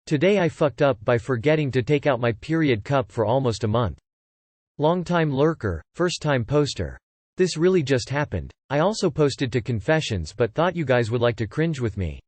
Today I fucked up by forgetting to take out my period cup for almost a month. Long-time lurker, first-time poster. This really just happened. I also posted to confessions but thought you guys would like to cringe with me.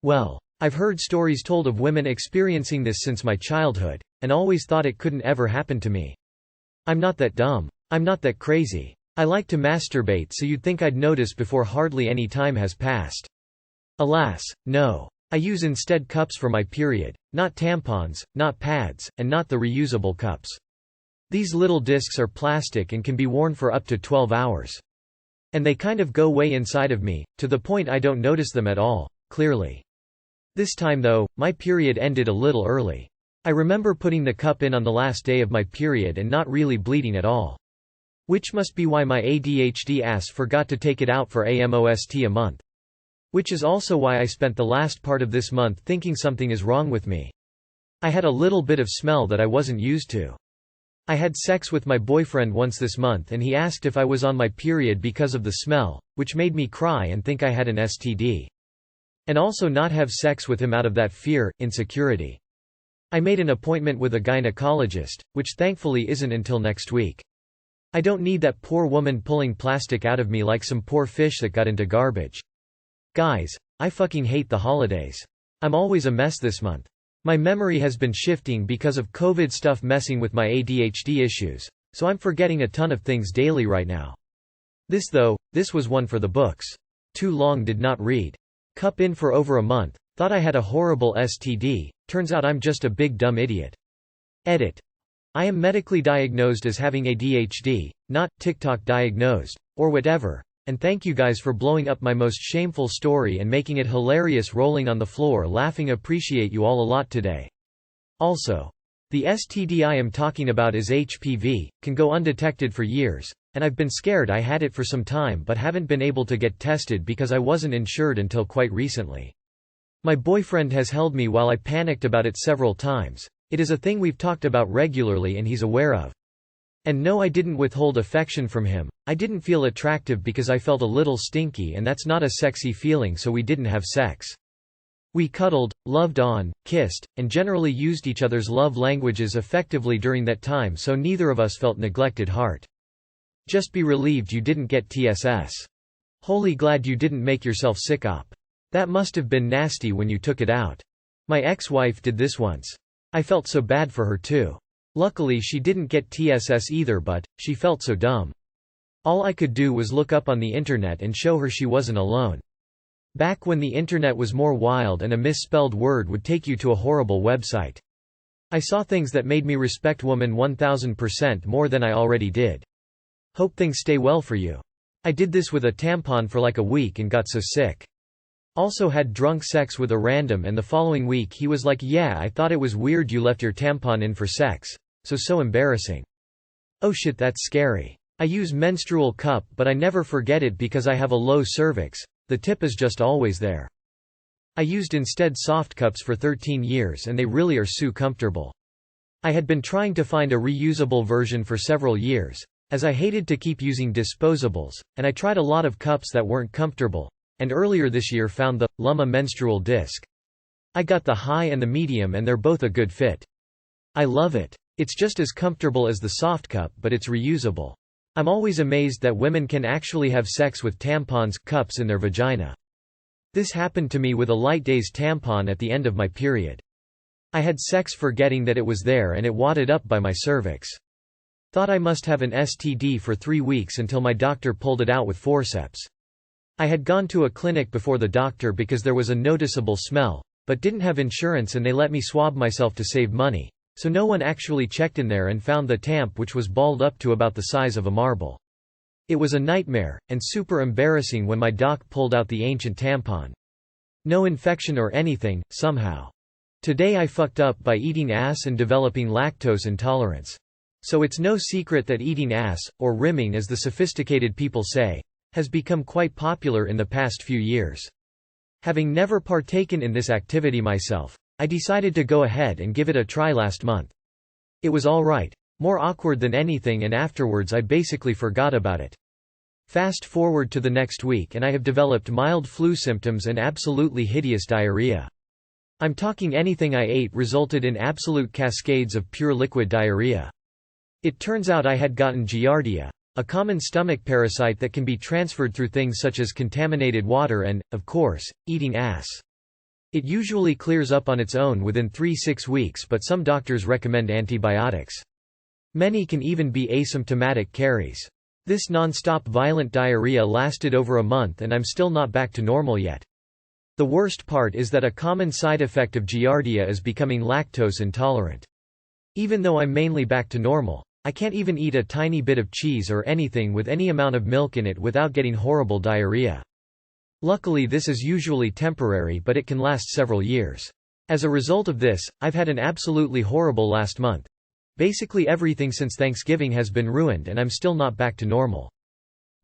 Well, I've heard stories told of women experiencing this since my childhood, and always thought it couldn't ever happen to me. I'm not that dumb. I'm not that crazy. I like to masturbate, so you'd think I'd notice before hardly any time has passed. Alas, no. I use instead cups for my period, not tampons, not pads, and not the reusable cups. These little discs are plastic and can be worn for up to 12 hours. And they kind of go way inside of me, to the point I don't notice them at all, clearly. This time though, my period ended a little early. I remember putting the cup in on the last day of my period and not really bleeding at all. Which must be why my ADHD ass forgot to take it out for almost a month. Which is also why I spent the last part of this month thinking something is wrong with me. I had a little bit of smell that I wasn't used to. I had sex with my boyfriend once this month and he asked if I was on my period because of the smell, which made me cry and think I had an STD. And also not have sex with him out of that fear, insecurity. I made an appointment with a gynecologist, which thankfully isn't until next week. I don't need that poor woman pulling plastic out of me like some poor fish that got into garbage. Guys, I fucking hate the holidays. I'm always a mess this month. My memory has been shifting because of COVID stuff messing with my ADHD issues, so I'm forgetting a ton of things daily right now. This was one for the books. Too long did not read. Cup in for over a month, thought I had a horrible STD, turns out I'm just a big dumb idiot. Edit. I am medically diagnosed as having ADHD, not TikTok diagnosed, or whatever. And thank you guys for blowing up my most shameful story and making it hilarious rolling on the floor laughing. Appreciate you all a lot today. Also, the STD I am talking about is HPV, can go undetected for years, and I've been scared I had it for some time but haven't been able to get tested because I wasn't insured until quite recently. My boyfriend has held me while I panicked about it several times. It is a thing we've talked about regularly and he's aware of. And no, I didn't withhold affection from him. I didn't feel attractive because I felt a little stinky and that's not a sexy feeling, so we didn't have sex. We cuddled, loved on, kissed, and generally used each other's love languages effectively during that time, so neither of us felt neglected. Heart. Just be relieved you didn't get TSS. Holy glad you didn't make yourself sick up. That must have been nasty when you took it out. My ex-wife did this once. I felt so bad for her too. Luckily she didn't get TSS either, but she felt so dumb. All I could do was look up on the internet and show her she wasn't alone. Back when the internet was more wild and a misspelled word would take you to a horrible website. I saw things that made me respect woman 1000% more than I already did. Hope things stay well for you. I did this with a tampon for like a week and got so sick. Also had drunk sex with a random and the following week he was like, yeah, I thought it was weird you left your tampon in for sex. So embarrassing. Oh shit, that's scary. I use menstrual cup but I never forget it because I have a low cervix, the tip is just always there. I used instead soft cups for 13 years and they really are so comfortable. I had been trying to find a reusable version for several years, as I hated to keep using disposables, and I tried a lot of cups that weren't comfortable, and earlier this year found the Luma menstrual disc. I got the high and the medium and they're both a good fit. I love it. It's just as comfortable as the soft cup but it's reusable. I'm always amazed that women can actually have sex with tampons cups in their vagina. This happened to me with a Light Days tampon at the end of my period. I had sex forgetting that it was there and it wadded up by my cervix. Thought I must have an STD for 3 weeks until my doctor pulled it out with forceps. I had gone to a clinic before the doctor because there was a noticeable smell, but didn't have insurance and they let me swab myself to save money. So no one actually checked in there and found the tamp, which was balled up to about the size of a marble. It was a nightmare, and super embarrassing when my doc pulled out the ancient tampon. No infection or anything, somehow. Today I fucked up by eating ass and developing lactose intolerance. So it's no secret that eating ass, or rimming as the sophisticated people say, has become quite popular in the past few years. Having never partaken in this activity myself, I decided to go ahead and give it a try last month. It was alright, more awkward than anything, and afterwards I basically forgot about it. Fast forward to the next week and I have developed mild flu symptoms and absolutely hideous diarrhea. I'm talking anything I ate resulted in absolute cascades of pure liquid diarrhea. It turns out I had gotten Giardia, a common stomach parasite that can be transferred through things such as contaminated water and, of course, eating ass. It usually clears up on its own within 3–6 weeks, but some doctors recommend antibiotics. Many can even be asymptomatic caries. This non-stop violent diarrhea lasted over a month and I'm still not back to normal yet. The worst part is that a common side effect of Giardia is becoming lactose intolerant. Even though I'm mainly back to normal, I can't even eat a tiny bit of cheese or anything with any amount of milk in it without getting horrible diarrhea. Luckily this is usually temporary, but it can last several years. As a result of this, I've had an absolutely horrible last month. Basically everything since Thanksgiving has been ruined and I'm still not back to normal.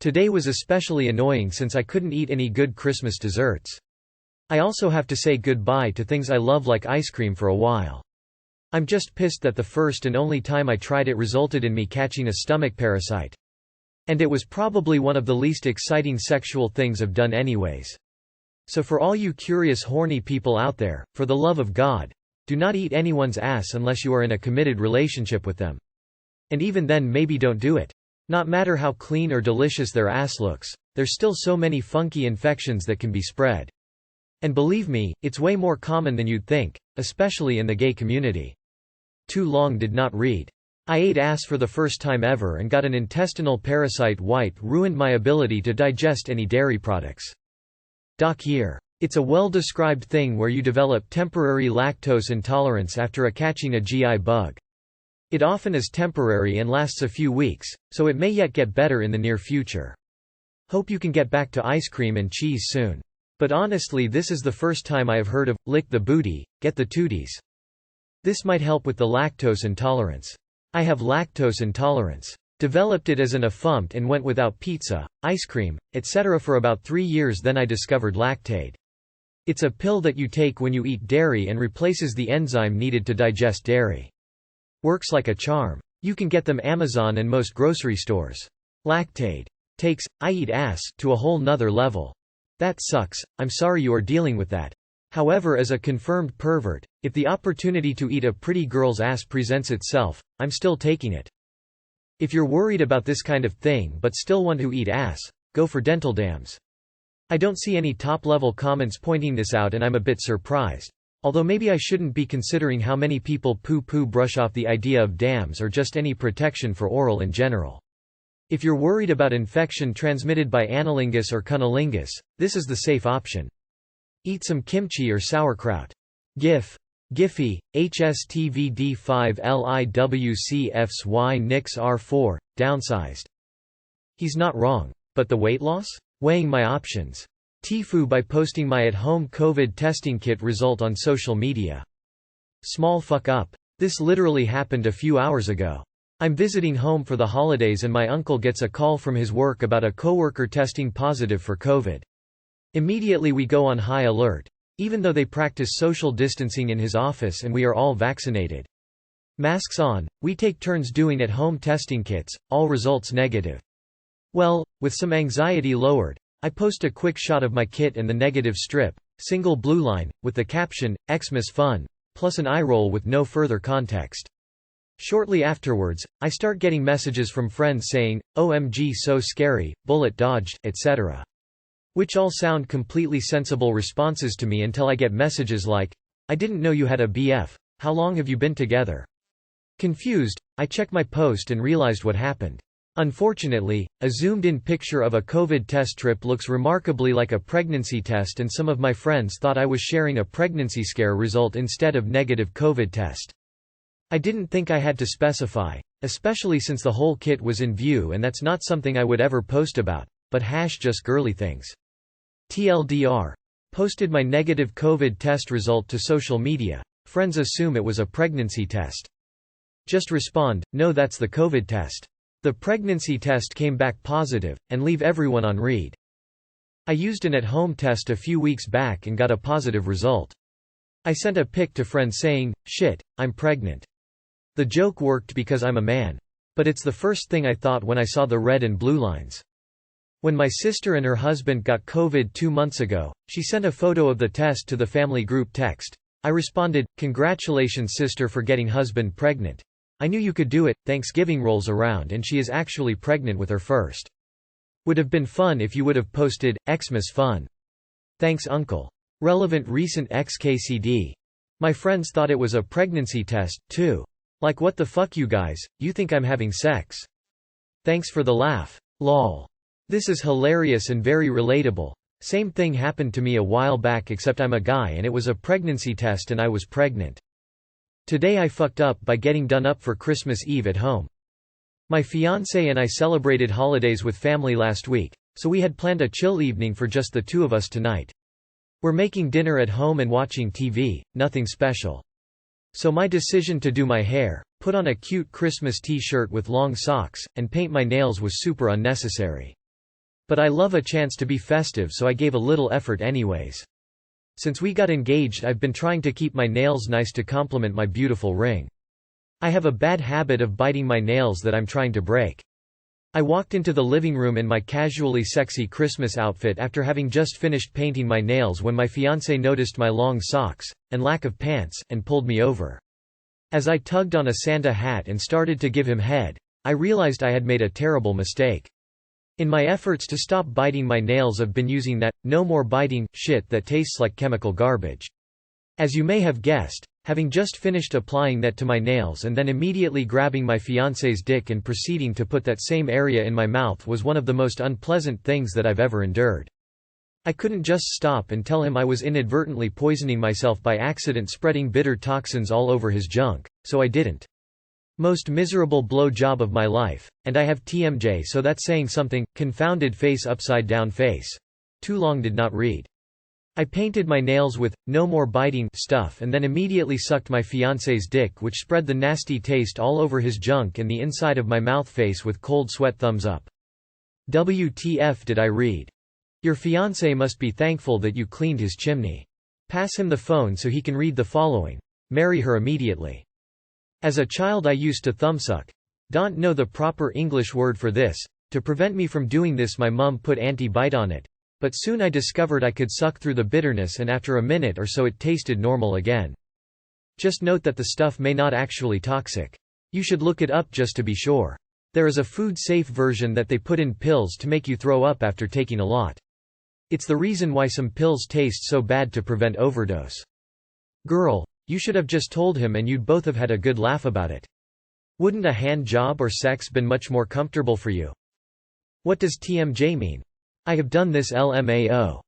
Today was especially annoying since I couldn't eat any good Christmas desserts. I also have to say goodbye to things I love like ice cream for a while. I'm just pissed that the first and only time I tried it resulted in me catching a stomach parasite. And it was probably one of the least exciting sexual things I've done anyways. So for all you curious horny people out there, for the love of God, do not eat anyone's ass unless you are in a committed relationship with them. And even then maybe don't do it. Not matter how clean or delicious their ass looks, there's still so many funky infections that can be spread. And believe me, it's way more common than you'd think, especially in the gay community. Too long did not read. I ate ass for the first time ever and got an intestinal parasite wipe ruined my ability to digest any dairy products. Year. It's a well-described thing where you develop temporary lactose intolerance after catching a GI bug. It often is temporary and lasts a few weeks, so it may yet get better in the near future. Hope you can get back to ice cream and cheese soon. But honestly this is the first time I have heard of, lick the booty, get the tooties. This might help with the lactose intolerance. I have lactose intolerance. Developed it as an affumped and went without pizza, ice cream, etc. for about 3 years, then I discovered Lactaid. It's a pill that you take when you eat dairy and replaces the enzyme needed to digest dairy. Works like a charm. You can get them Amazon and most grocery stores. Lactaid takes I eat ass to a whole nother level. That sucks, I'm sorry you are dealing with that. However, as a confirmed pervert, if the opportunity to eat a pretty girl's ass presents itself, I'm still taking it. If you're worried about this kind of thing but still want to eat ass, go for dental dams. I don't see any top-level comments pointing this out and I'm a bit surprised. Although maybe I shouldn't be considering how many people poo-poo brush off the idea of dams or just any protection for oral in general. If you're worried about infection transmitted by analingus or cunnilingus, this is the safe option. Eat some kimchi or sauerkraut. Giphy, HSTVD5LIWCFSY Nix R4, downsized. He's not wrong. But the weight loss? Weighing my options. TIFU by posting my at-home COVID testing kit result on social media. Small fuck up. This literally happened a few hours ago. I'm visiting home for the holidays and my uncle gets a call from his work about a coworker testing positive for COVID. Immediately we go on high alert. Even though they practice social distancing in his office and we are all vaccinated. Masks on, we take turns doing at-home testing kits, all results negative. Well, with some anxiety lowered, I post a quick shot of my kit and the negative strip, single blue line, with the caption, Xmas fun, plus an eye roll with no further context. Shortly afterwards, I start getting messages from friends saying, OMG so scary, bullet dodged, etc. Which all sound completely sensible responses to me until I get messages like, I didn't know you had a BF, how long have you been together? Confused, I check my post and realized what happened. Unfortunately, a zoomed-in picture of a COVID test strip looks remarkably like a pregnancy test and some of my friends thought I was sharing a pregnancy scare result instead of negative COVID test. I didn't think I had to specify, especially since the whole kit was in view and that's not something I would ever post about, but just girly things. TLDR. Posted my negative COVID test result to social media. Friends assume it was a pregnancy test. Just respond, no, that's the COVID test. The pregnancy test came back positive, and leave everyone on read. I used an at-home test a few weeks back and got a positive result. I sent a pic to friends saying, shit, I'm pregnant. The joke worked because I'm a man. But it's the first thing I thought when I saw the red and blue lines. When my sister and her husband got COVID 2 months ago, she sent a photo of the test to the family group text. I responded, "Congratulations sister for getting husband pregnant. I knew you could do it." Thanksgiving rolls around and she is actually pregnant with her first. Would have been fun if you would have posted, Xmas fun. Thanks uncle. Relevant recent XKCD. My friends thought it was a pregnancy test, too. Like what the fuck you guys, you think I'm having sex? Thanks for the laugh. Lol. This is hilarious and very relatable. Same thing happened to me a while back except I'm a guy and it was a pregnancy test and I was pregnant. Today I fucked up by getting done up for Christmas Eve at home. My fiancé and I celebrated holidays with family last week, so we had planned a chill evening for just the two of us tonight. We're making dinner at home and watching TV, nothing special. So my decision to do my hair, put on a cute Christmas t-shirt with long socks, and paint my nails was super unnecessary. But I love a chance to be festive so I gave a little effort anyways. Since we got engaged I've been trying to keep my nails nice to complement my beautiful ring. I have a bad habit of biting my nails that I'm trying to break. I walked into the living room in my casually sexy Christmas outfit after having just finished painting my nails when my fiancé noticed my long socks, and lack of pants, and pulled me over. As I tugged on a Santa hat and started to give him head, I realized I had made a terrible mistake. In my efforts to stop biting my nails I've been using that, no more biting, shit that tastes like chemical garbage. As you may have guessed, having just finished applying that to my nails and then immediately grabbing my fiancé's dick and proceeding to put that same area in my mouth was one of the most unpleasant things that I've ever endured. I couldn't just stop and tell him I was inadvertently poisoning myself by accident spreading bitter toxins all over his junk, so I didn't. Most miserable blow job of my life, and I have TMJ so that's saying something. Confounded face upside down face. Too long did not read. I painted my nails with "no more biting" stuff and then immediately sucked my fiancé's dick which spread the nasty taste all over his junk and the inside of my mouth face with cold sweat thumbs up. WTF did I read? Your fiancé must be thankful that you cleaned his chimney. Pass him the phone so he can read the following. Marry her immediately. As a child I used to thumbsuck. Don't know the proper English word for this. To prevent me from doing this my mum put anti-bite on it. But soon I discovered I could suck through the bitterness and after a minute or so it tasted normal again. Just note that the stuff may not actually toxic. You should look it up just to be sure. There is a food-safe version that they put in pills to make you throw up after taking a lot. It's the reason why some pills taste so bad to prevent overdose. Girl, you should have just told him and you'd both have had a good laugh about it. Wouldn't a hand job or sex been much more comfortable for you? What does TMJ mean? I have done this LMAO.